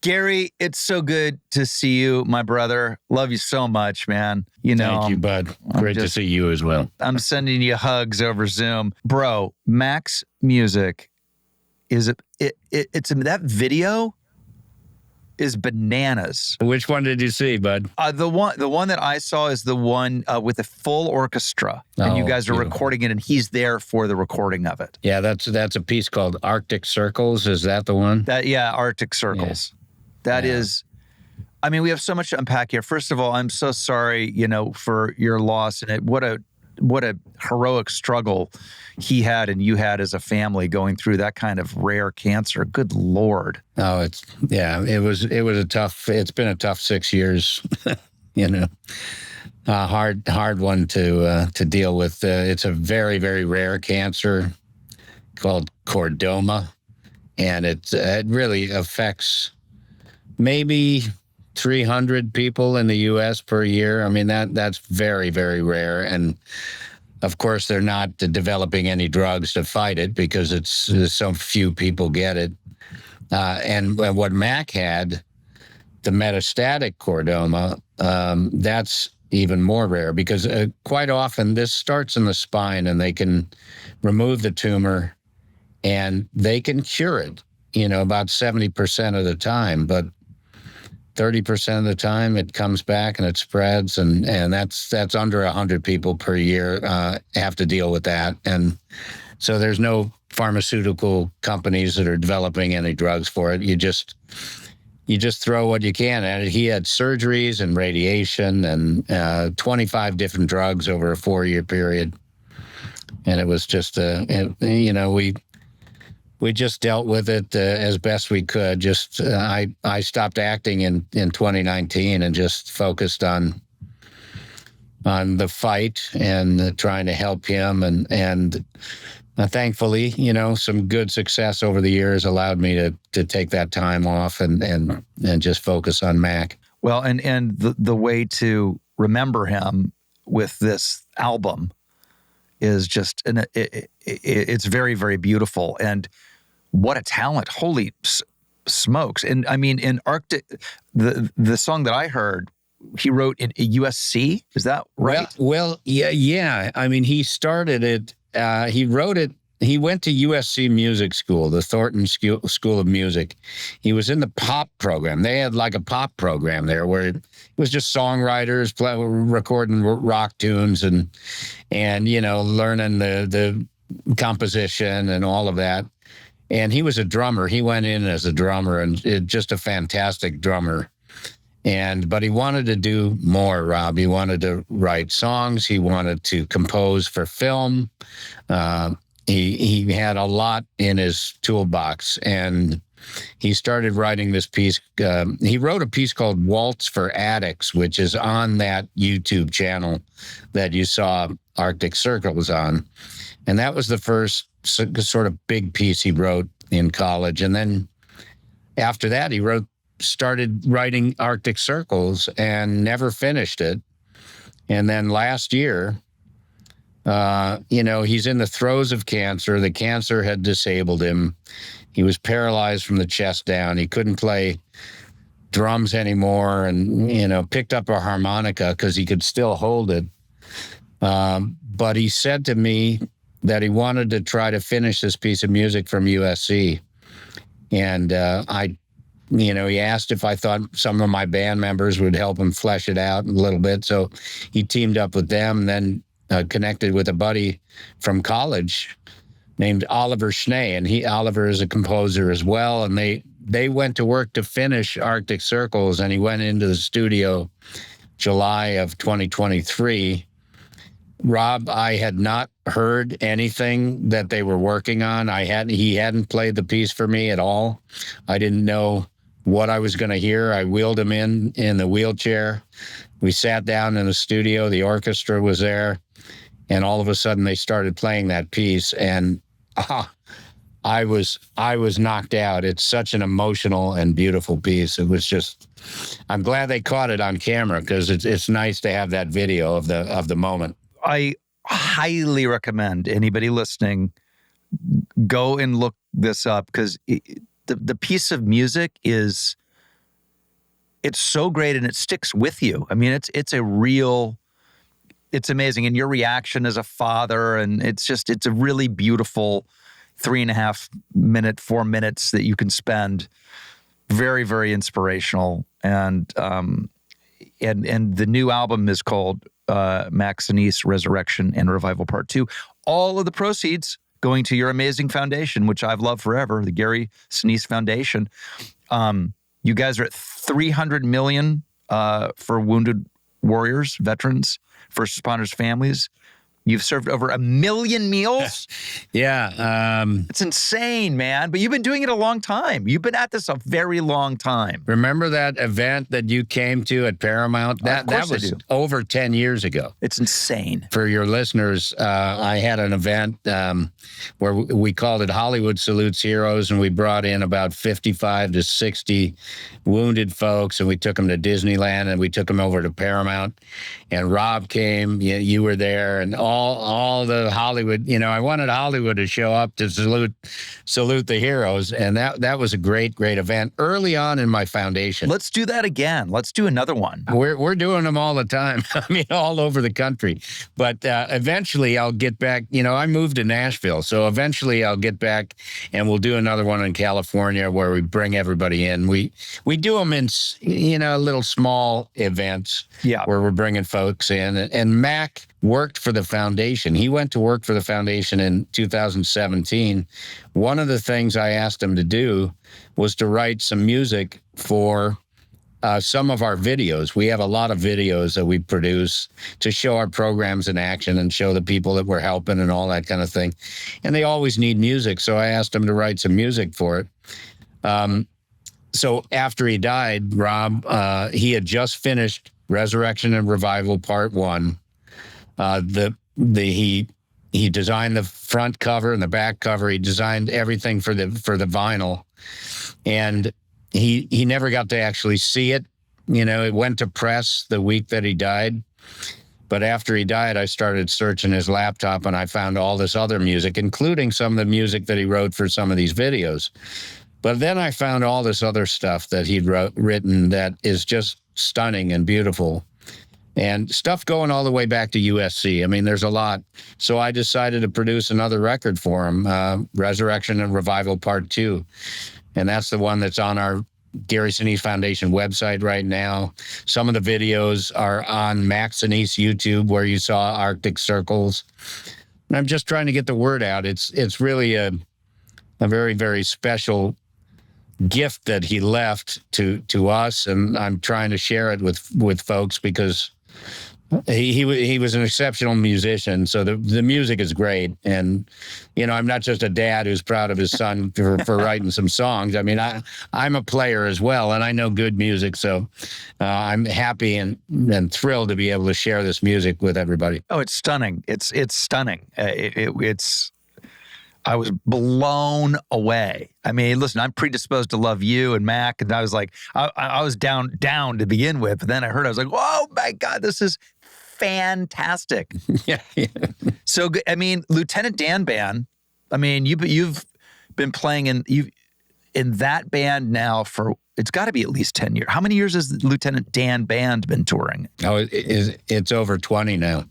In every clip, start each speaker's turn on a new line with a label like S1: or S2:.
S1: Gary, it's so good to see you, my brother. Love you so much, man. You know,
S2: thank you, bud. Great to see you as well.
S1: I'm sending you hugs over Zoom. Bro, Mac's music is it's that video is bananas.
S2: Which one did you see, bud?
S1: The one that I saw is the one with the full orchestra, and you guys are recording it, and he's there for the recording of it.
S2: Yeah, that's a piece called Arctic Circles. Is that the one?
S1: Arctic Circles. Yeah. That is. I mean, we have so much to unpack here. First of all, I'm so sorry, for your loss, and what a heroic struggle he had and you had as a family going through that kind of rare cancer. Good Lord.
S2: Oh, it's been a tough 6 years, hard one to deal with. It's a very, very rare cancer called chordoma, and it really affects maybe 300 people in the U.S. per year. I mean, that's very, very rare. And of course, they're not developing any drugs to fight it because so few people get it. And what Mac had, the metastatic chordoma, that's even more rare because quite often this starts in the spine and they can remove the tumor and they can cure it, about 70% of the time. But 30% of the time it comes back and it spreads, and that's under 100 people per year have to deal with that. And so there's no pharmaceutical companies that are developing any drugs for it. You just throw what you can at it. He had surgeries and radiation and 25 different drugs over a 4-year period. And it was just, we just dealt with it as best we could. I stopped acting in 2019 and just focused on the fight and trying to help him. And thankfully, some good success over the years allowed me to take that time off and just focus on Mac.
S1: Well, and the way to remember him with this album is just, it's very, very beautiful. And what a talent. Holy smokes. And I mean, in Arctic, the song that I heard, he wrote in USC. Is that right?
S2: Well, yeah. I mean, he started it. He wrote it. He went to USC Music School, the Thornton School of Music. He was in the pop program. They had like a pop program there where it was just songwriters recording rock tunes and learning the composition and all of that. And he was a drummer. He went in as a drummer and just a fantastic drummer. But he wanted to do more, Rob. He wanted to write songs. He wanted to compose for film. He had a lot in his toolbox, and he started writing this piece. He wrote a piece called Waltz for Addicts, which is on that YouTube channel that you saw Arctic Circles on. And that was the first sort of big piece he wrote in college. And then after that, he started writing Arctic Circles and never finished it. And then last year, he's in the throes of cancer. The cancer had disabled him. He was paralyzed from the chest down. He couldn't play drums anymore and, picked up a harmonica because he could still hold it. But he said to me that he wanted to try to finish this piece of music from USC. And he asked if I thought some of my band members would help him flesh it out a little bit. So he teamed up with them, and then connected with a buddy from college named Oliver Schnee. And Oliver is a composer as well. And they went to work to finish Arctic Circles, and he went into the studio July of 2023. Rob, I had not heard anything that they were working on. He hadn't played the piece for me at all. I didn't know what I was going to hear. I wheeled him in the wheelchair. We sat down in the studio. The orchestra was there. And all of a sudden they started playing that piece. And I was knocked out. It's such an emotional and beautiful piece. It was just, I'm glad they caught it on camera because it's nice to have that video of the moment.
S1: I highly recommend anybody listening go and look this up because the piece of music is it's so great and it sticks with you. I mean, it's amazing. And your reaction as a father, and it's a really beautiful 3.5 minute, 4 minutes that you can spend. Very, very inspirational. And the new album is called Mac Sinise, Resurrection and Revival Part 2. All of the proceeds going to your amazing foundation, which I've loved forever, the Gary Sinise Foundation. You guys are at $300 million for wounded warriors, veterans, first responders, families. You've served over 1 million meals.
S2: Yeah.
S1: It's insane, man. But you've been doing it a long time. You've been at this a very long time.
S2: Remember that event that you came to at Paramount? That was over 10 years ago.
S1: It's insane.
S2: For your listeners, I had an event where we called it Hollywood Salutes Heroes, and we brought in about 55 to 60 wounded folks, and we took them to Disneyland, and we took them over to Paramount. And Rob came, you were there, and all the Hollywood, I wanted Hollywood to show up to salute the heroes. And that was a great, great event early on in my foundation.
S1: Let's do that again. Let's do another one.
S2: We're doing them all the time. I mean, all over the country. But eventually I'll get back. I moved to Nashville. So eventually I'll get back and we'll do another one in California where we bring everybody in. We do them in, little small events where we're bringing folks in. And Mac worked for the foundation. He went to work for the foundation in 2017. One of the things I asked him to do was to write some music for some of our videos. We have a lot of videos that we produce to show our programs in action and show the people that we're helping and all that kind of thing. And they always need music. So I asked him to write some music for it. So after he died, Rob, he had just finished Resurrection and Revival Part 1. He designed the front cover and the back cover. He designed everything for the vinyl, and he never got to actually see it. It went to press the week that he died. But after he died, I started searching his laptop, and I found all this other music, including some of the music that he wrote for some of these videos. But then I found all this other stuff that he'd written that is just stunning and beautiful. And stuff going all the way back to USC. I mean, there's a lot. So I decided to produce another record for him, Resurrection and Revival Part 2. And that's the one that's on our Gary Sinise Foundation website right now. Some of the videos are on Mac Sinise YouTube, where you saw Arctic Circles. And I'm just trying to get the word out. It's really a very, very special gift that he left to us, and I'm trying to share it with folks because he was an exceptional musician. So the music is great, and I'm not just a dad who's proud of his son for writing some songs. I mean, I'm a player as well, and I know good music. So I'm happy and thrilled to be able to share this music with everybody.
S1: Oh, it's stunning! It's stunning. I was blown away. I mean, listen, I'm predisposed to love you and Mac, and I was like, I was down to begin with, but then I was like, oh my God, this is fantastic.
S2: Yeah.
S1: So, I mean, Lieutenant Dan Band, I mean, you've been playing in that band now for, it's got to be at least 10 years. How many years has Lieutenant Dan Band been touring?
S2: Oh, it's over 20 now.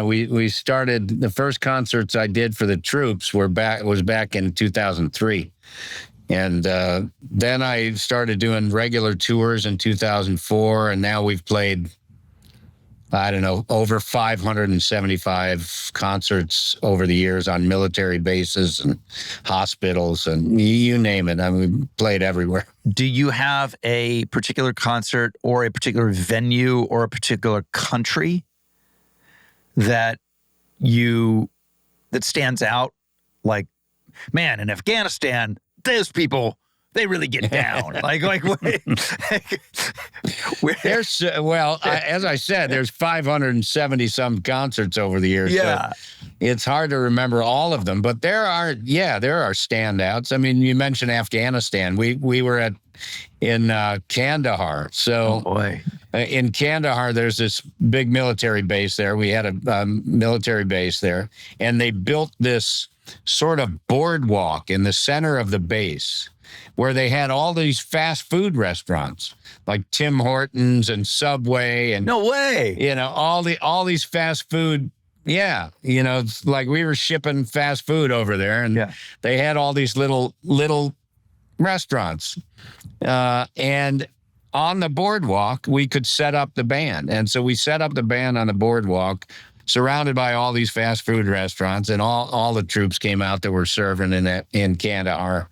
S2: We started, the first concerts I did for the troops was back in 2003. And then I started doing regular tours in 2004, and now we've played, I don't know, over 575 concerts over the years on military bases and hospitals and you name it. I mean, we played everywhere.
S1: Do you have a particular concert or a particular venue or a particular country that stands out? Like, man, in Afghanistan, those people, they really get down.
S2: There's as I said, there's 570 some concerts over the years.
S1: Yeah,
S2: so it's hard to remember all of them, but there are standouts. I mean, you mentioned Afghanistan. We were in Kandahar. So in Kandahar, there's this big military base there. We had a military base there, and they built this sort of boardwalk in the center of the base. where they had all these fast food restaurants like Tim Hortons and Subway and
S1: No way.
S2: all these fast food. Yeah, it's like we were shipping fast food over there, and they had all these little restaurants, and on the boardwalk we could set up the band, and so we set up the band on the boardwalk, surrounded by all these fast food restaurants, and all the troops came out that were serving in Kandahar.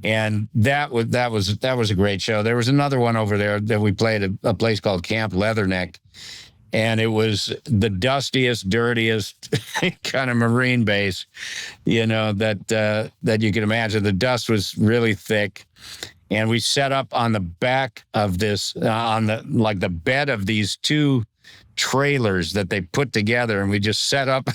S2: And that was a great show. There was another one over there that we played at a place called Camp Leatherneck. And it was the dustiest, dirtiest kind of Marine base, that you can imagine. The dust was really thick. And we set up on the back of this, on the bed of these two trailers that they put together, and we just set up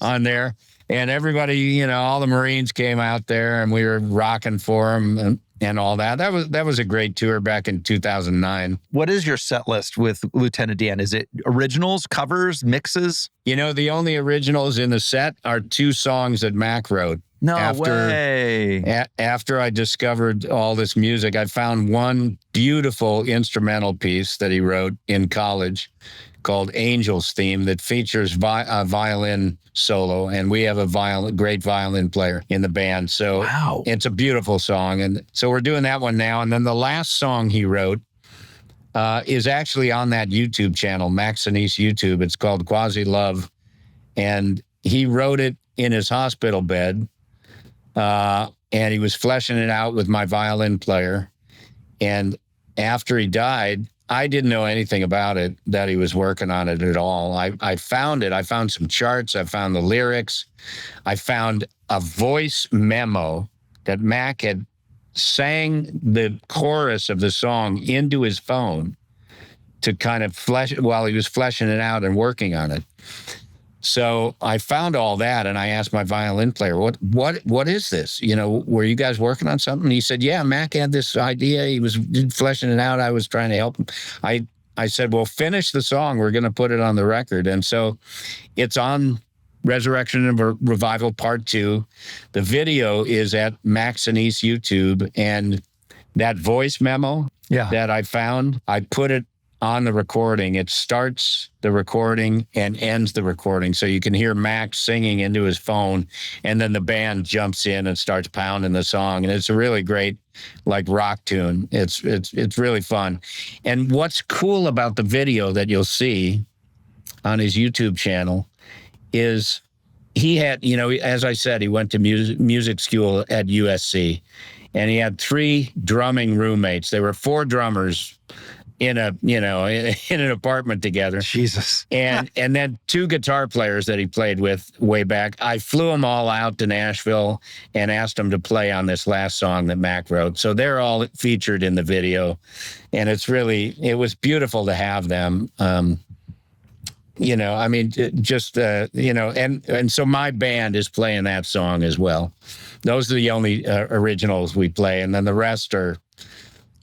S2: on there. And everybody, all the Marines came out there, and we were rocking for them and all that. That was a great tour back in 2009.
S1: What is your set list with Lieutenant Dan? Is it originals, covers, mixes?
S2: The only originals in the set are 2 songs that Mac wrote.
S1: No way.
S2: After I discovered all this music, I found one beautiful instrumental piece that he wrote in college called Angel's Theme that features a violin solo, and we have a great violin player in the band. So
S1: wow.
S2: It's a beautiful song, and so we're doing that one now. And then the last song he wrote is actually on that YouTube channel, Mac Sinise YouTube. It's called Quasi Love, and he wrote it in his hospital bed. And he was fleshing it out with my violin player. And after he died, I didn't know anything about it, that he was working on it at all. I found it. I found some charts. I found the lyrics. I found a voice memo that Mac had sang the chorus of the song into his phone to kind of while he was fleshing it out and working on it. So I found all that, and I asked my violin player, what is this? Were you guys working on something? And he said, yeah, Mac had this idea. He was fleshing it out. I was trying to help him. I said, well, finish the song. We're going to put it on the record. And so it's on Resurrection and Revival Part 2. The video is at Mac Sinise YouTube, and that voice memo that I found, I put it on the recording. It starts the recording and ends the recording. So you can hear Mac singing into his phone, and then the band jumps in and starts pounding the song. And it's a really great, rock tune. It's really fun. And what's cool about the video that you'll see on his YouTube channel is he had, as I said, he went to music school at USC, and he had 3 drumming roommates. There were 4 drummers in an apartment together.
S1: Jesus.
S2: And then 2 guitar players that he played with way back. I flew them all out to Nashville and asked them to play on this last song that Mac wrote. So they're all featured in the video. And it was beautiful to have them. And so my band is playing that song as well. Those are the only originals we play. And then the rest are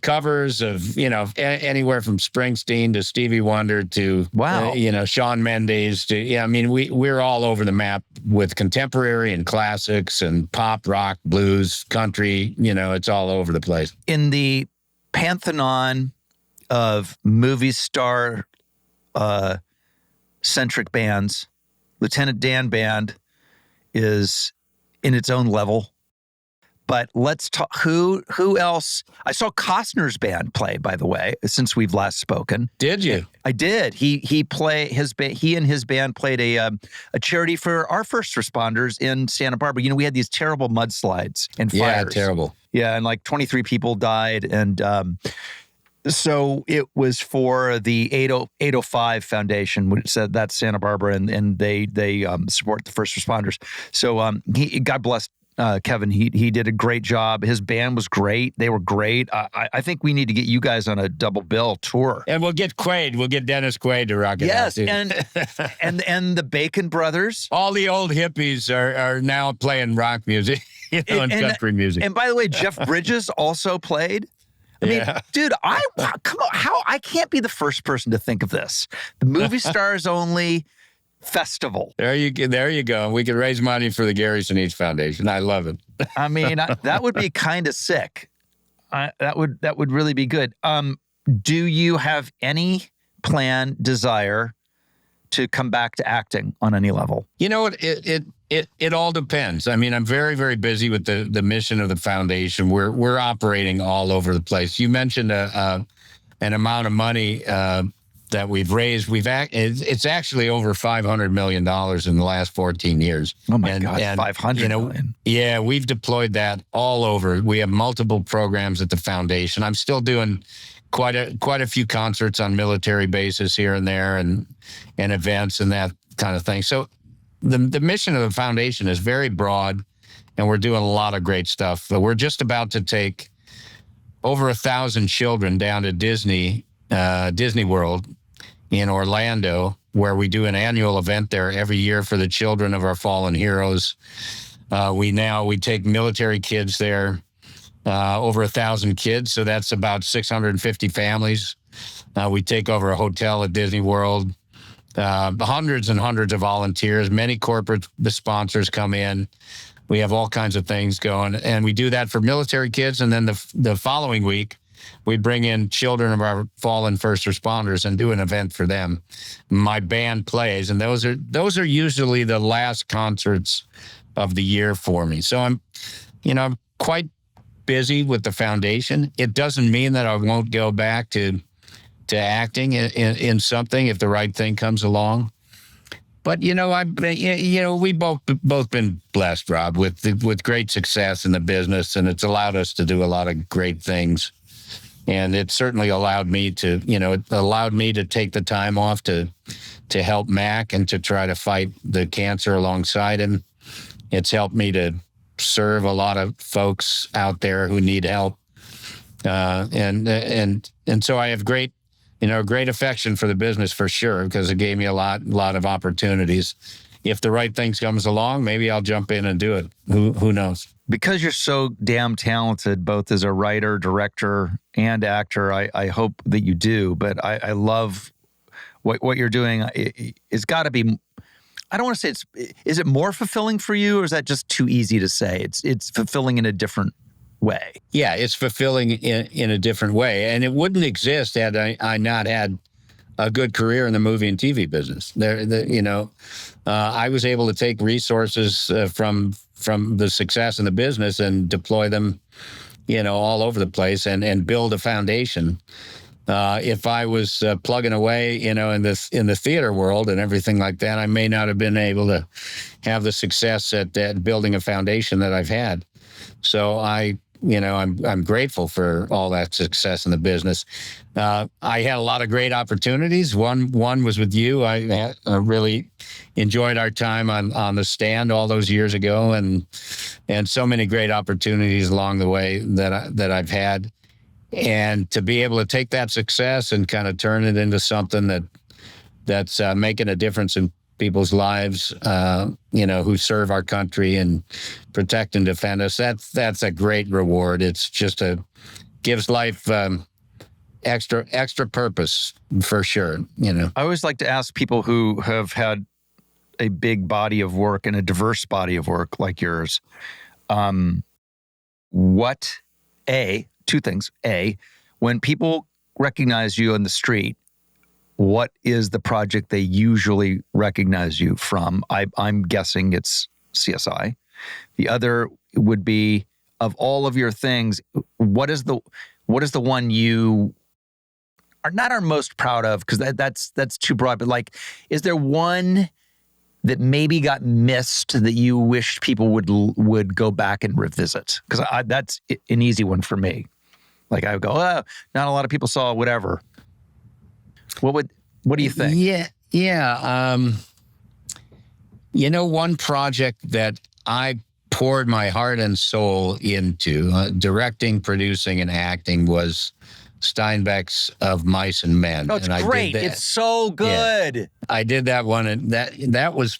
S2: covers of, anywhere from Springsteen to Stevie Wonder to, Shawn Mendes to, we're all over the map with contemporary and classics and pop, rock, blues, country, it's all over the place.
S1: In the pantheon of movie star centric bands, Lieutenant Dan Band is in its own level. But let's talk, who else? I saw Costner's band play, by the way, since we've last spoken.
S2: Did you?
S1: I did. He and his band played a charity for our first responders in Santa Barbara. We had these terrible mudslides and fires.
S2: Yeah, terrible.
S1: Yeah, and 23 people died. And so it was for the 805 Foundation, which said that's Santa Barbara, and they support the first responders. So God bless Kevin. He did a great job. His band was great. They were great. I think we need to get you guys on a double bill tour.
S2: And we'll get Quaid. We'll get Dennis Quaid to rock it out.
S1: Yes, and the Bacon Brothers.
S2: All the old hippies are now playing rock music, and country music.
S1: And by the way, Jeff Bridges also played. I mean, dude, come on, I can't be the first person to think of this. The movie stars only festival.
S2: There you go. We could raise money for the Gary Sinise Foundation. I love it.
S1: I mean, that would be kind of sick. That would really be good. Do you have any plan, desire to come back to acting on any level?
S2: You know what? It all depends. I mean, I'm very, very busy with the mission of the foundation. We're operating all over the place. You mentioned an amount of money that we've raised. It's actually over $500 million in the last 14 years.
S1: Oh my God, 500 million.
S2: Yeah, we've deployed that all over. We have multiple programs at the foundation. I'm still doing quite a few concerts on military bases here and there, and events and that kind of thing. So the mission of the foundation is very broad, and we're doing a lot of great stuff. But we're just about to take over 1,000 children down to Disney World in Orlando, where we do an annual event there every year for the children of our fallen heroes. We take military kids there, over 1,000 kids. So that's about 650 families. We take over a hotel at Disney World, hundreds and hundreds of volunteers, many corporate sponsors come in. We have all kinds of things going, and we do that for military kids. And then the following week, we bring in children of our fallen first responders and do an event for them. My band plays, and those are usually the last concerts of the year for me. So I'm quite busy with the foundation. It doesn't mean that I won't go back to acting in something if the right thing comes along. But we both been blessed, Rob, with great success in the business, and it's allowed us to do a lot of great things. And it certainly allowed me to take the time off to help Mac and to try to fight the cancer alongside him. It's helped me to serve a lot of folks out there who need help, and so I have great affection for the business for sure, because it gave me a lot of opportunities. If the right thing comes along, maybe I'll jump in and do it. Who knows? Because you're so damn talented, both as a writer, director, and actor, I hope that you do. But I love what you're doing. It's got to be. I don't want to say is it more fulfilling for you, or is that just too easy to say? It's fulfilling in a different way. Yeah, it's fulfilling in a different way. And it wouldn't exist had I not had a good career in the movie and TV business. I was able to take resources from the success in the business and deploy them, all over the place and build a foundation. If I was plugging away, in the theater world and everything like that, I may not have been able to have the success at building a foundation that I've had. So I'm grateful for all that success in the business. I had a lot of great opportunities. One was with you. I really enjoyed our time on the stand all those years ago, and so many great opportunities along the way that I've had. And to be able to take that success and kind of turn it into something that's making a difference in people's lives, who serve our country and protect and defend us, that's a great reward. It's just gives life extra purpose for sure. I always like to ask people who have had a big body of work and a diverse body of work like yours, two things. When people recognize you on the street, what is the project they usually recognize you from? I'm guessing it's CSI. The other would be, of all of your things, what is the one you are not are most proud of? Because that's too broad. But is there one that maybe got missed that you wish people would go back and revisit? Because that's an easy one for me. I would go, oh, not a lot of people saw whatever. What do you think? Yeah. One project that I poured my heart and soul into, directing, producing, and acting, was Steinbeck's Of Mice and Men.
S1: Oh, it's great. It's so good.
S2: Yeah, I did that one, and that was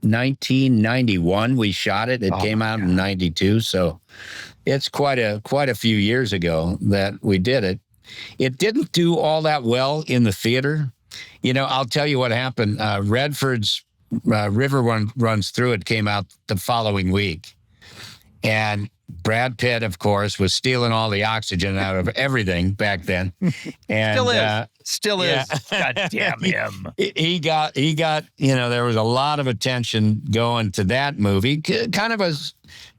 S2: 1991. We shot it. It came out in 92, so it's quite a few years ago that we did it. It didn't do all that well in the theater, I'll tell you what happened. Redford's River Runs Through It came out the following week. And Brad Pitt, of course, was stealing all the oxygen out of everything back then. And
S1: Still is. God damn him.
S2: He got, there was a lot of attention going to that movie. Kind of a,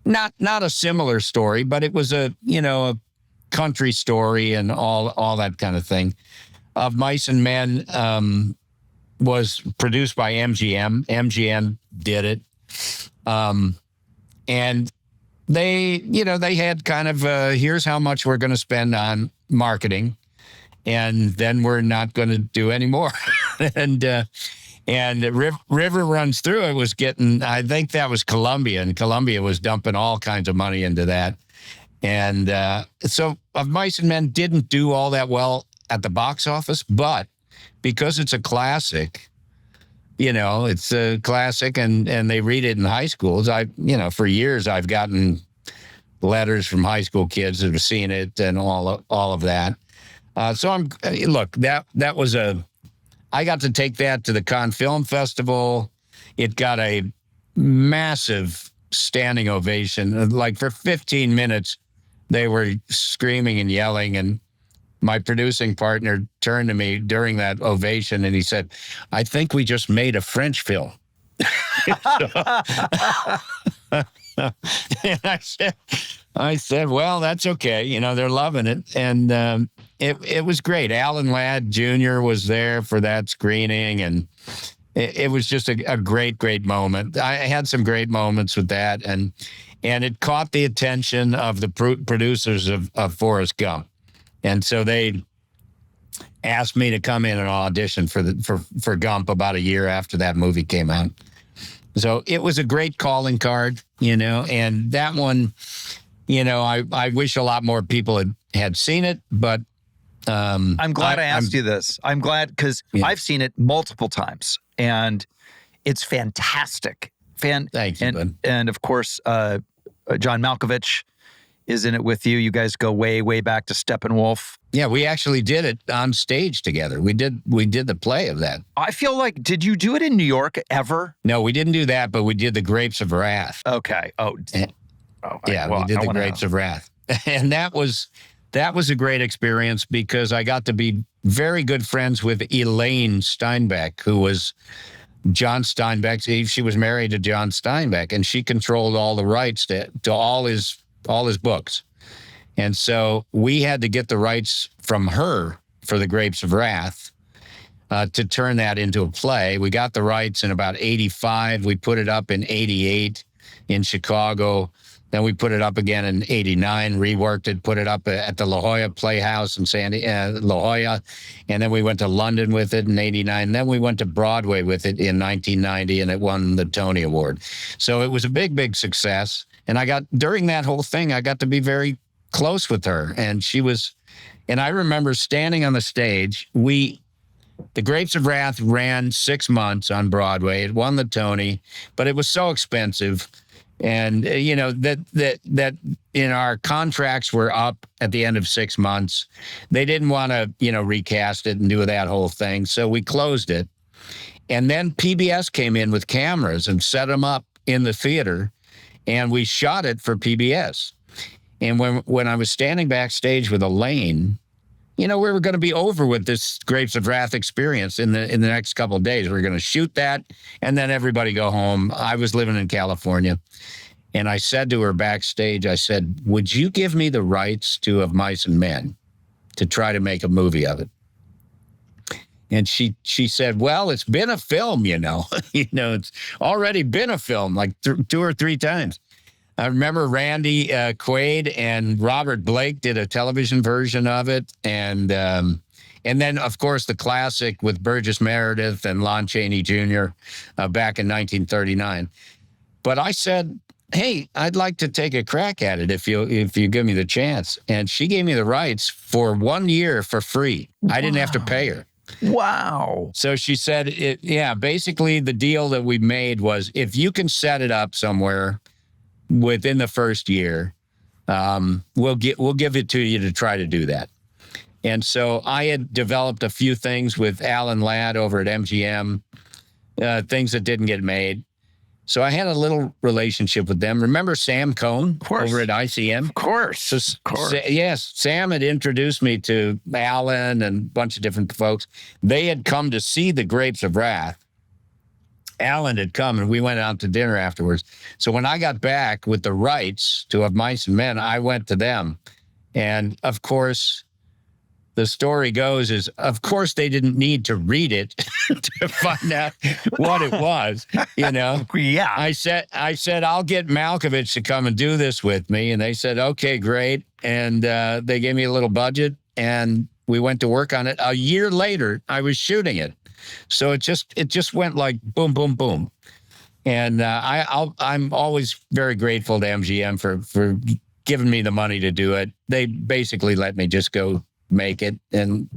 S2: not a similar story, but it was a country story and all that kind of thing. Of Mice and Men was produced by MGM. MGM did it. And they had kind of, here's how much we're going to spend on marketing, and then we're not going to do any more. and River Runs Through It was getting, I think that was Columbia, and Columbia was dumping all kinds of money into that. And so Of Mice and Men didn't do all that well at the box office, but because it's a classic, it's a classic, and they read it in high schools. For years I've gotten letters from high school kids that have seen it and all of that. So that was I got to take that to the Cannes Film Festival. It got a massive standing ovation. Like for 15 minutes, they were screaming and yelling, and my producing partner turned to me during that ovation and he said, "I think we just made a French film." And I said, well, that's okay. They're loving it. And it was great. Alan Ladd Jr. was there for that screening, and it was just a great, great moment. I had some great moments with that, and it caught the attention of the producers of Forrest Gump. And so they asked me to come in and audition for Gump about a year after that movie came out. So it was a great calling card, and that one, I wish a lot more people had seen it, but
S1: I'm glad I asked you this. I'm glad because I've seen it multiple times, and it's fantastic.
S2: Thank you, bud.
S1: And of course, John Malkovich is in it with you. You guys go way, way back to Steppenwolf.
S2: Yeah, we actually did it on stage together. We did the play of that.
S1: I feel like, did you do it in New York ever?
S2: No, we didn't do that, but we did the Grapes of Wrath.
S1: Okay. We did
S2: the Grapes of Wrath. And that was a great experience because I got to be very good friends with Elaine Steinbeck, who was John Steinbeck. She was married to John Steinbeck, and she controlled all the rights to all his books. And so we had to get the rights from her for the Grapes of Wrath to turn that into a play. We got the rights in about 85. We put it up in 88 in Chicago. Then we put it up again in 89, reworked it, put it up at the La Jolla Playhouse in La Jolla. And then we went to London with it in 89. Then we went to Broadway with it in 1990, and it won the Tony Award. So it was a big, big success. And during that whole thing, I got to be very close with her. And I remember standing on the stage. The Grapes of Wrath ran 6 months on Broadway. It won the Tony, but it was so expensive. And, that in our contracts were up at the end of 6 months. They didn't want to, recast it and do that whole thing. So we closed it. And then PBS came in with cameras and set them up in the theater. And we shot it for PBS. And when I was standing backstage with Elaine, we were going to be over with this Grapes of Wrath experience in the next couple of days. We were going to shoot that, and then everybody go home. I was living in California. And I said to her backstage, I said, "Would you give me the rights to Of Mice and Men to try to make a movie of it?" And she said, "Well, it's been a film, it's already been a film like 2 or 3 times." I remember Randy Quaid and Robert Blake did a television version of it. And then, of course, the classic with Burgess Meredith and Lon Chaney Jr. Back in 1939. But I said, "Hey, I'd like to take a crack at it if you give me the chance." And she gave me the rights for 1 year for free. Wow. I didn't have to pay her.
S1: Wow.
S2: So she said, basically the deal that we made was if you can set it up somewhere within the first year, we'll give it to you to try to do that. And so I had developed a few things with Alan Ladd over at MGM, things that didn't get made. So I had a little relationship with them. Remember Sam Cohn over at ICM?
S1: Of course.
S2: So,
S1: of course.
S2: yes, Sam had introduced me to Alan and a bunch of different folks. They had come to see The Grapes of Wrath. Alan had come, and we went out to dinner afterwards. So when I got back with the rights to Of Mice and Men, I went to them. And, of course, the story goes is, of course, they didn't need to read it to find out what it was, you know?
S1: Yeah.
S2: I said, I'll get Malkovich to come and do this with me. And they said, okay, great. And they gave me a little budget, and we went to work on it. A year later, I was shooting it. So it just went like boom, boom, boom. And I'm always very grateful to MGM for giving me the money to do it. They basically let me just go make it. And,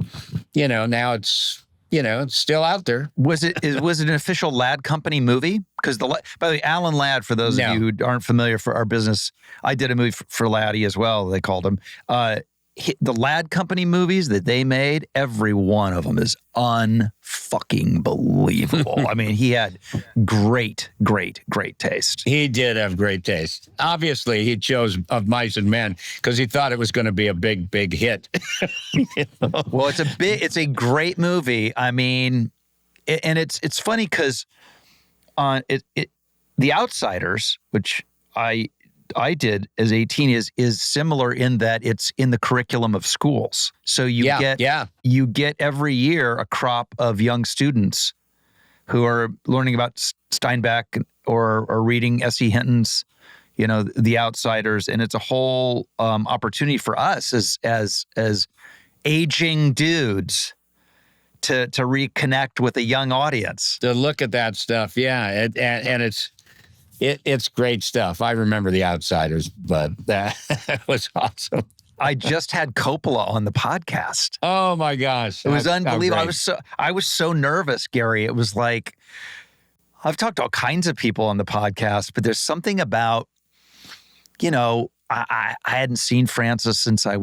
S2: you know, now it's still out there.
S1: Was it an official Ladd Company movie? Because by the way, Alan Ladd, for those of you who aren't familiar for our business, I did a movie for Laddie as well, they called him. The Ladd Company movies that they made, every one of them is unfucking believable. I mean, he had great taste.
S2: He did have great taste. Obviously, he chose Of Mice and Men because he thought it was going to be a big hit.
S1: You know? Well, it's a great movie. I mean, and it's funny because The Outsiders, which I did as 18, is similar in that it's in the curriculum of schools. So you get every year a crop of young students who are learning about Steinbeck or reading S.E. Hinton's, The Outsiders, and it's a whole opportunity for us as aging dudes to reconnect with a young audience.
S2: To look at that stuff, yeah, and it's great stuff. I remember The Outsiders, but that was awesome.
S1: I just had Coppola on the podcast.
S2: Oh my gosh.
S1: It was unbelievable. I was so nervous, Gary. It was like, I've talked to all kinds of people on the podcast, but there's something about, I hadn't seen Francis since I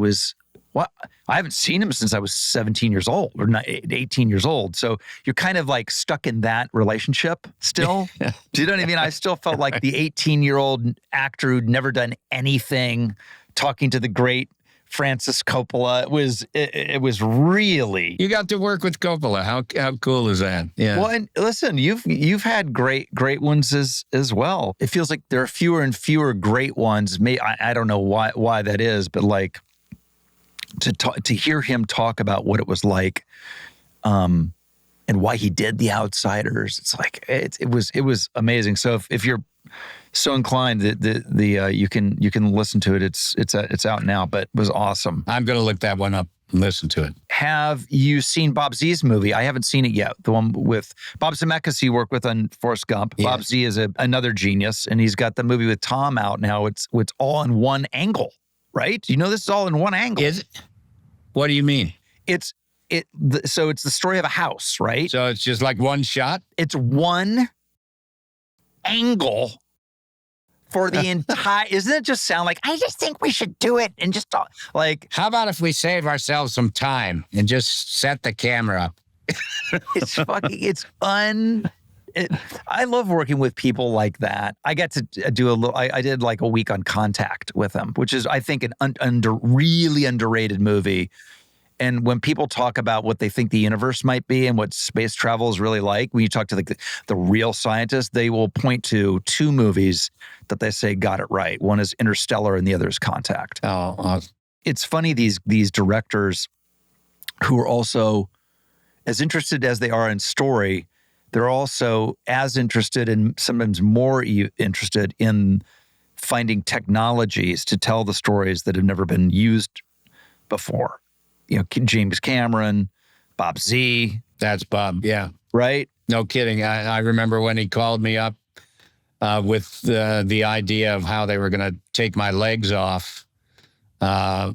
S1: haven't seen him since I was 17 years old or 18 years old. So you're kind of like stuck in that relationship still. Do you know what I mean? I still felt like the 18-year-old actor who'd never done anything talking to the great Francis Coppola. It was really.
S2: You got to work with Coppola. How cool is that? Yeah.
S1: Well, and listen, you've had great ones as well. It feels like there are fewer and fewer great ones. I don't know why that is, but like, to hear him talk about what it was like, and why he did The Outsiders, it's like it was amazing. So if you're so inclined, you can listen to it. It's out now, but it was awesome.
S2: I'm gonna look that one up and listen to it.
S1: Have you seen Bob Z's movie? I haven't seen it yet. The one with Bob Zemeckis he worked with on Forrest Gump. Yeah. Bob Z is another genius, and he's got the movie with Tom out now. It's all in one angle. Right? This is all in one angle.
S2: Is it? What do you mean?
S1: So it's the story of a house, right?
S2: So it's just like one shot?
S1: It's one angle for the entire. Doesn't it just sound like, I just think we should do it and just like.
S2: How about if we save ourselves some time and just set the camera up?
S1: I love working with people like that. I got to do I did like a week on Contact with them, which is, I think, an really underrated movie. And when people talk about what they think the universe might be and what space travel is really like, when you talk to the real scientists, they will point to two movies that they say got it right. One is Interstellar and the other is Contact.
S2: Oh,
S1: it's funny, these directors who are also as interested as they are in story, they're also as interested and sometimes more interested in finding technologies to tell the stories that have never been used before. James Cameron, Bob Z.
S2: That's Bob, yeah.
S1: Right?
S2: No kidding. I remember when he called me up with the idea of how they were going to take my legs off, for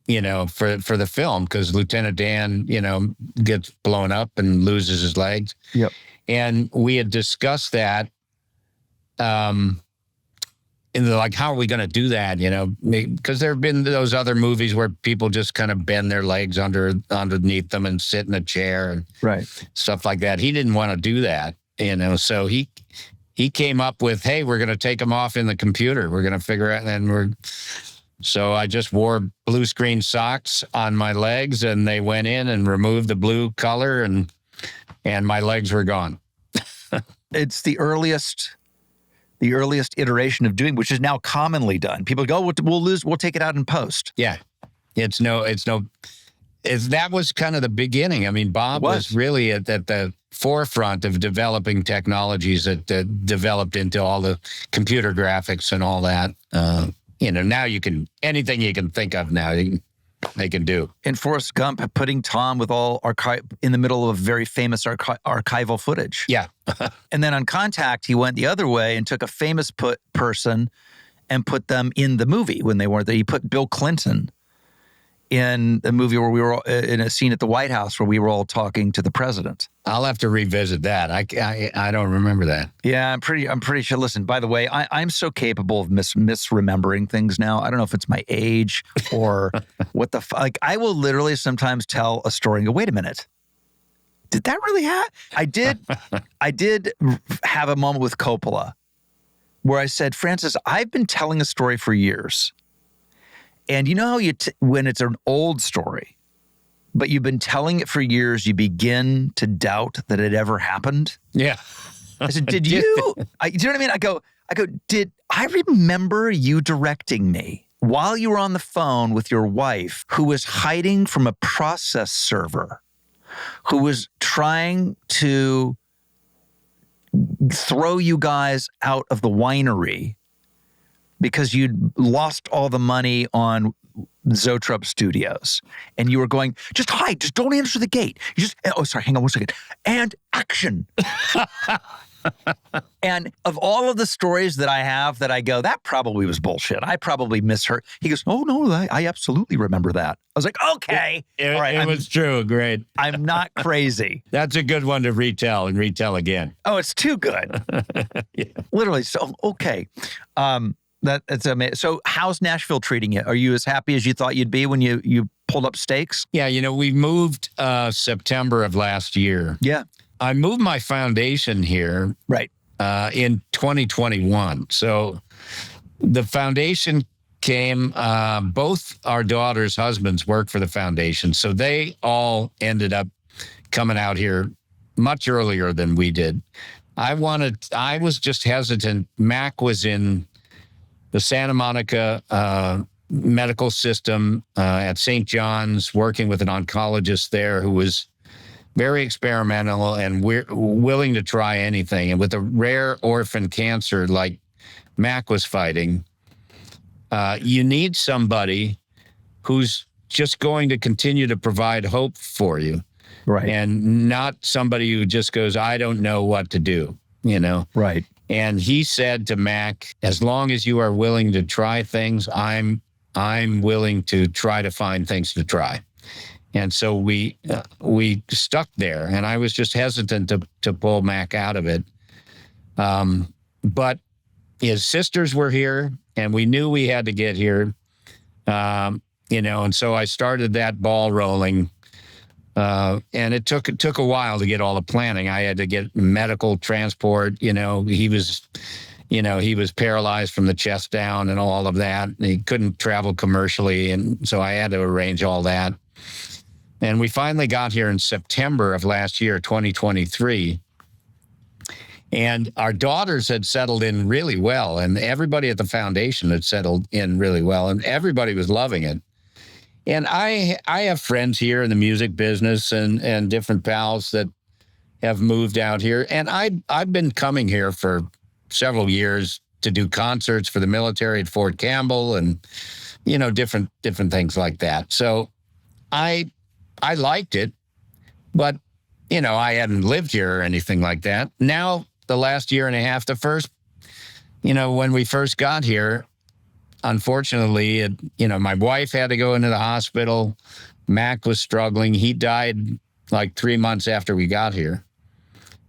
S2: the film, because Lieutenant Dan, gets blown up and loses his legs.
S1: Yep.
S2: And we had discussed that and they're like, how are we going to do that? You know, because there have been those other movies where people just kind of bend their legs underneath them and sit in a chair and
S1: Right.
S2: stuff like that. He didn't want to do that, you know, so he came up with, hey, we're going to take them off in the computer. We're going to figure out, so I just wore blue screen socks on my legs, and they went in and removed the blue color, and my legs were gone.
S1: It's the earliest iteration of doing, which is now commonly done. People go, we'll take it out in post.
S2: Yeah. That was kind of the beginning. I mean, Bob was really at the forefront of developing technologies that developed into all the computer graphics and all that. You know, now anything you can think of now, they can do.
S1: In Forrest Gump, putting Tom with all in the middle of very famous archival footage.
S2: Yeah.
S1: And then on Contact, he went the other way and took a famous person and put them in the movie when they weren't there. He put Bill Clinton in the movie where we were in a scene at the White House where we were all talking to the president.
S2: I'll have to revisit that. I don't remember that.
S1: Yeah, I'm pretty sure. Listen, by the way, I'm so capable of misremembering things now. I don't know if it's my age or what the like. I will literally sometimes tell a story and go, "Wait a minute, did that really happen?" I did have a moment with Coppola where I said, "Francis, I've been telling a story for years." And you know how when it's an old story, but you've been telling it for years, you begin to doubt that it ever happened?
S2: Yeah.
S1: I said, do you know what I mean? I go, did I remember you directing me while you were on the phone with your wife who was hiding from a process server, who was trying to throw you guys out of the winery because you'd lost all the money on Zoetrope Studios, and you were going, just hide, just don't answer the gate. You just, oh, sorry, hang on 1 second. And action. And of all of the stories that I have that I go, that probably was bullshit. I probably misheard. He goes, oh, no, I absolutely remember that. I was like, okay.
S2: All right, it was true. Great.
S1: I'm not crazy.
S2: That's a good one to retell and retell again.
S1: Oh, it's too good. Yeah. Literally. So, okay. That's amazing. So how's Nashville treating you? Are you as happy as you thought you'd be when you pulled up stakes?
S2: Yeah, you know, we moved September of last year.
S1: Yeah.
S2: I moved my foundation here
S1: right
S2: in 2021. So the foundation came, both our daughters' husbands work for the foundation. So they all ended up coming out here much earlier than we did. I was just hesitant. Mac was in the Santa Monica medical system at St. John's, working with an oncologist there who was very experimental and we're willing to try anything. And with a rare orphan cancer like Mac was fighting, you need somebody who's just going to continue to provide hope for you.
S1: Right.
S2: And not somebody who just goes, I don't know what to do, you know?
S1: Right.
S2: And he said to Mac, as long as you are willing to try things, I'm willing to try to find things to try. And so we stuck there, and I was just hesitant to pull Mac out of it. But his sisters were here, and we knew we had to get here, you know, and so I started that ball rolling. And it took a while to get all the planning. I had to get medical transport. You know, he was paralyzed from the chest down and all of that. He couldn't travel commercially. And so I had to arrange all that. And we finally got here in September of last year, 2023. And our daughters had settled in really well. And everybody at the foundation had settled in really well. And everybody was loving it. And I have friends here in the music business and different pals that have moved out here. And I've been coming here for several years to do concerts for the military at Fort Campbell and, you know, different things like that. So I liked it, but, you know, I hadn't lived here or anything like that. Now, the last year and a half, when we first got here, unfortunately, my wife had to go into the hospital. Mac was struggling. He died like 3 months after we got here.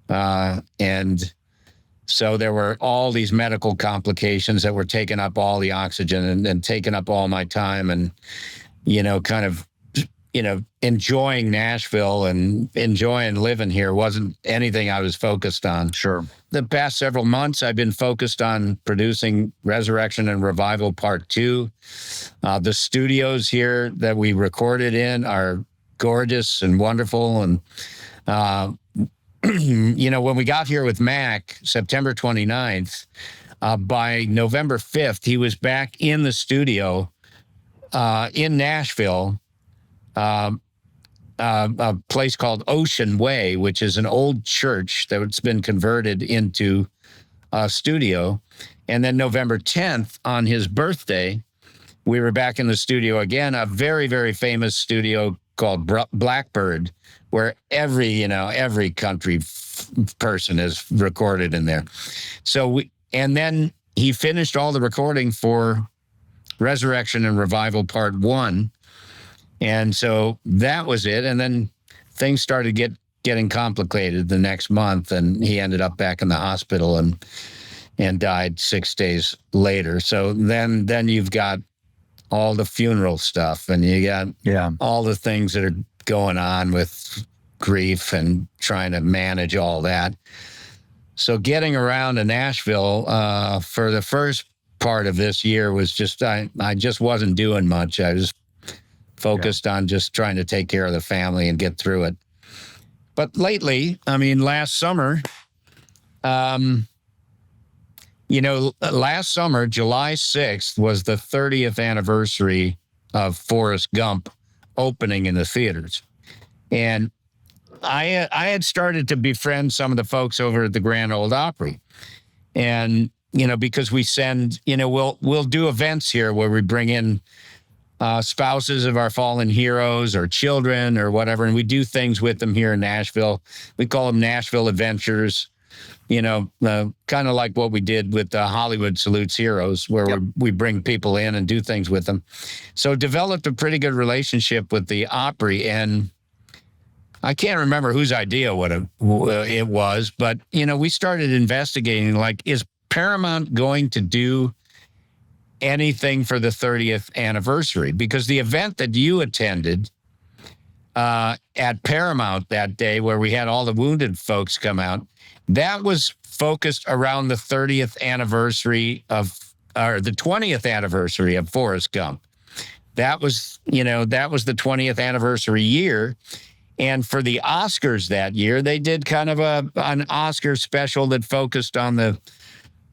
S2: And So there were all these medical complications that were taking up all the oxygen and taking up all my time, and, kind of, enjoying Nashville and enjoying living here wasn't anything I was focused on.
S1: Sure.
S2: The past several months, I've been focused on producing Resurrection and Revival Part 2. The studios here that we recorded in are gorgeous and wonderful. And, when we got here with Mac, September 29th, by November 5th, he was back in the studio in Nashville, a place called Ocean Way, which is an old church that's been converted into a studio. And then November 10th, on his birthday, we were back in the studio again, a very, very famous studio called Blackbird, where every country person is recorded in there. And then he finished all the recording for Resurrection and Revival Part 1. And so that was it. And then things started getting complicated the next month, and he ended up back in the hospital and died 6 days later. So then you've got all the funeral stuff, and you got all the things that are going on with grief and trying to manage all that. So getting around to Nashville for the first part of this year was just, I just wasn't doing much. I was focused on just trying to take care of the family and get through it. But lately, last summer, last summer, July 6th was the 30th anniversary of Forrest Gump opening in the theaters. And I had started to befriend some of the folks over at the Grand Ole Opry. And, because we send, we'll do events here where we bring in spouses of our fallen heroes or children or whatever, and we do things with them here in Nashville. We call them Nashville Adventures, kind of like what we did with Hollywood Salutes Heroes, where we bring people in and do things with them. So developed a pretty good relationship with the Opry, and I can't remember whose idea it was, but, we started investigating, like, is Paramount going to do anything for the 30th anniversary? Because the event that you attended at Paramount that day, where we had all the wounded folks come out, that was focused around the 30th anniversary or the 20th anniversary of Forrest Gump. That was the 20th anniversary year. And for the Oscars that year, they did kind of an Oscar special that focused on the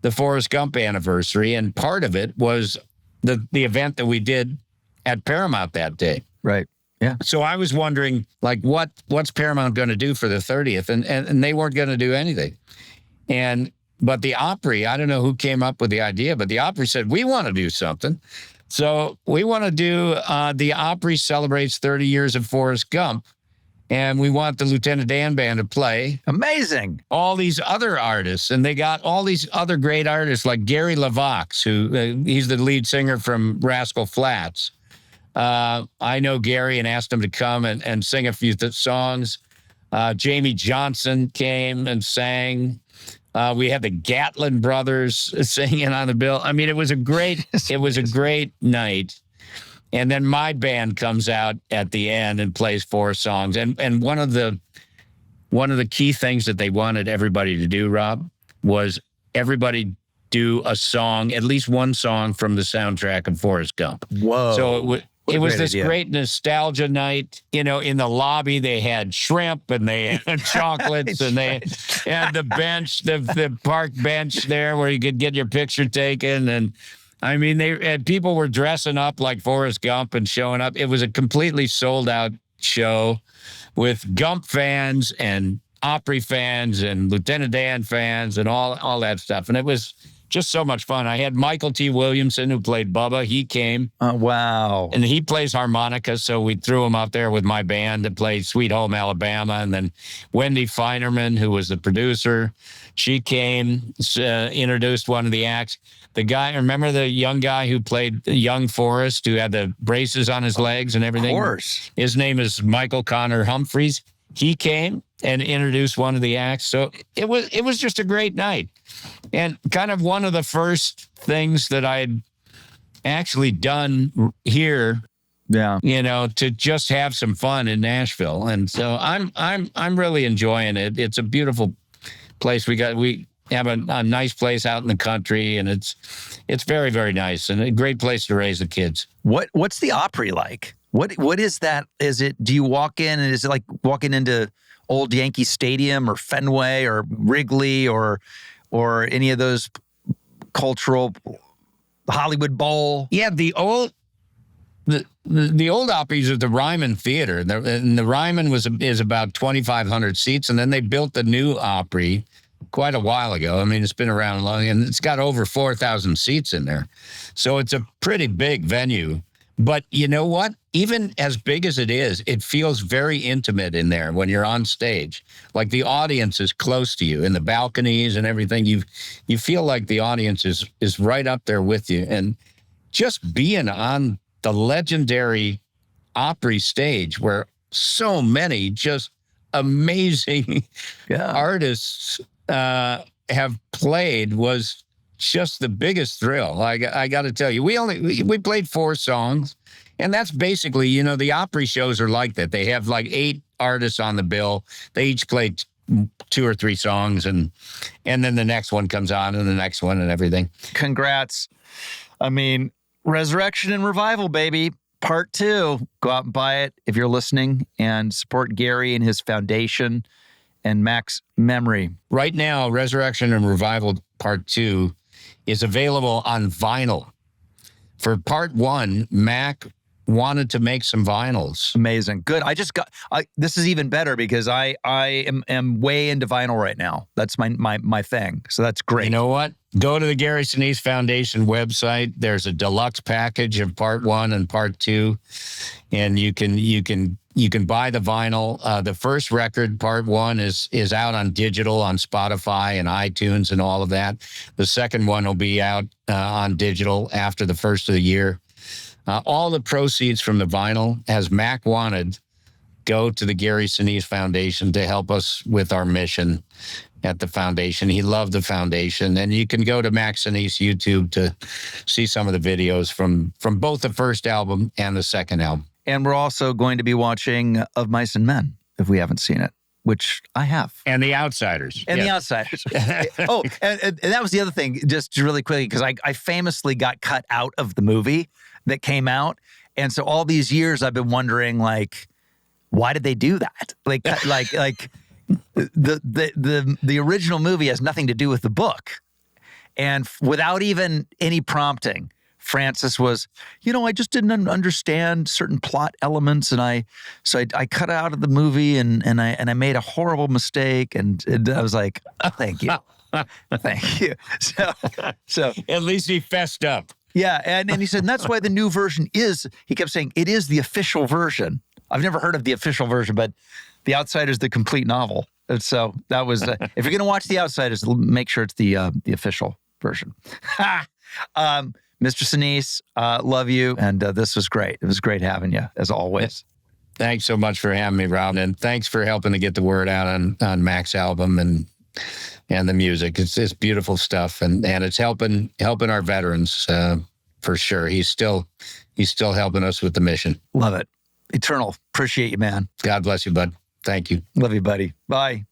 S2: Forrest Gump anniversary, and part of it was the event that we did at Paramount that day.
S1: Right. Yeah.
S2: So I was wondering, like, what's Paramount going to do for the 30th? And they weren't going to do anything. But the Opry, I don't know who came up with the idea, but the Opry said, we want to do something. So we want to do the Opry celebrates 30 years of Forrest Gump. And we want the Lieutenant Dan Band to play.
S1: Amazing.
S2: All these other artists. And they got all these other great artists like Gary LaVox, who he's the lead singer from Rascal Flatts. I know Gary and asked him to come and sing a few songs. Jamie Johnson came and sang. We had the Gatlin brothers singing on the bill. It was a great night. And then my band comes out at the end and plays 4 songs. And one of the key things that they wanted everybody to do, Rob, was everybody do a song, at least one song from the soundtrack of Forrest Gump.
S1: Whoa.
S2: So it was this
S1: idea.
S2: great nostalgia night. In the lobby, they had shrimp and they had chocolates and they had the bench, the park bench there where you could get your picture taken. And people were dressing up like Forrest Gump and showing up. It was a completely sold out show with Gump fans and Opry fans and Lieutenant Dan fans and all that stuff. And it was just so much fun. I had Michael T. Williamson, who played Bubba. He came.
S1: Oh, wow.
S2: And he plays harmonica, so we threw him out there with my band to play Sweet Home Alabama. And then Wendy Feinerman, who was the producer, she came, introduced one of the acts. The guy, remember the young guy who played young Forrest, who had the braces on his legs and everything?
S1: Of course.
S2: His name is Michael Connor Humphreys. He came and introduce one of the acts. So it was just a great night, and kind of one of the first things that I'd actually done here.
S1: Yeah.
S2: To just have some fun in Nashville. And so I'm really enjoying it. It's a beautiful place. We have a nice place out in the country, and it's very, very nice and a great place to raise the kids.
S1: What's the Opry like? What is that? Do you walk in and is it like walking into old Yankee Stadium or Fenway or Wrigley or any of those cultural Hollywood Bowl?
S2: Yeah, the old Opry's at the Ryman Theater. And the Ryman is about 2,500 seats, and then they built the new Opry quite a while ago. I mean, it's been around long, and it's got over 4,000 seats in there. So it's a pretty big venue. But you know what? Even as big as it is, it feels very intimate in there when you're on stage. Like the audience is close to you in the balconies and everything. You feel like the audience is right up there with you. And just being on the legendary Opry stage where so many just amazing artists have played was just the biggest thrill. I got to tell you, we played 4 songs, and that's basically, the Opry shows are like that. They have like 8 artists on the bill. They each play 2 or 3 songs, and then the next one comes on, and the next one, and everything.
S1: Congrats. I mean, Resurrection and Revival, baby. Part 2. Go out and buy it if you're listening, and support Gary and his foundation and Mac's memory.
S2: Right now, Resurrection and Revival Part 2 is available on vinyl. For Part 1, Mac wanted to make some vinyls.
S1: Amazing. Good. This is even better because I am way into vinyl right now. That's my thing. So that's great.
S2: You know what? Go to the Gary Sinise Foundation website. There's a deluxe package of Part 1 and Part 2, and you can buy the vinyl. The first record, Part 1, is out on digital on Spotify and iTunes and all of that. The second one will be out on digital after the first of the year. All the proceeds from the vinyl, as Mac wanted, go to the Gary Sinise Foundation to help us with our mission at the foundation. He loved the foundation. And you can go to Mac Sinise YouTube to see some of the videos from both the first album and the second album.
S1: And we're also going to be watching Of Mice and Men, if we haven't seen it, which I have.
S2: And The Outsiders.
S1: And The Outsiders. Oh, and that was the other thing, just really quickly, because I famously got cut out of the movie that came out. And so all these years I've been wondering, like, why did they do that? Like the original movie has nothing to do with the book. And without even any prompting, Francis was, I just didn't understand certain plot elements, and I cut out of the movie, and I made a horrible mistake, and I was like, oh, thank you, thank you. So
S2: at least he fessed up.
S1: Yeah, and he said, and that's why the new version he kept saying, it is the official version. I've never heard of the official version, but The Outsiders, the complete novel. And so that was, if you're going to watch The Outsiders, make sure it's the official version. Mr. Sinise, love you. And this was great. It was great having you, as always.
S2: Thanks so much for having me, Rob. And thanks for helping to get the word out on Mac's album and the music. It's beautiful stuff. And it's helping our veterans for sure. He's still helping us with the mission.
S1: Love it. Eternal. Appreciate you, man.
S2: God bless you, bud. Thank you.
S1: Love you, buddy. Bye.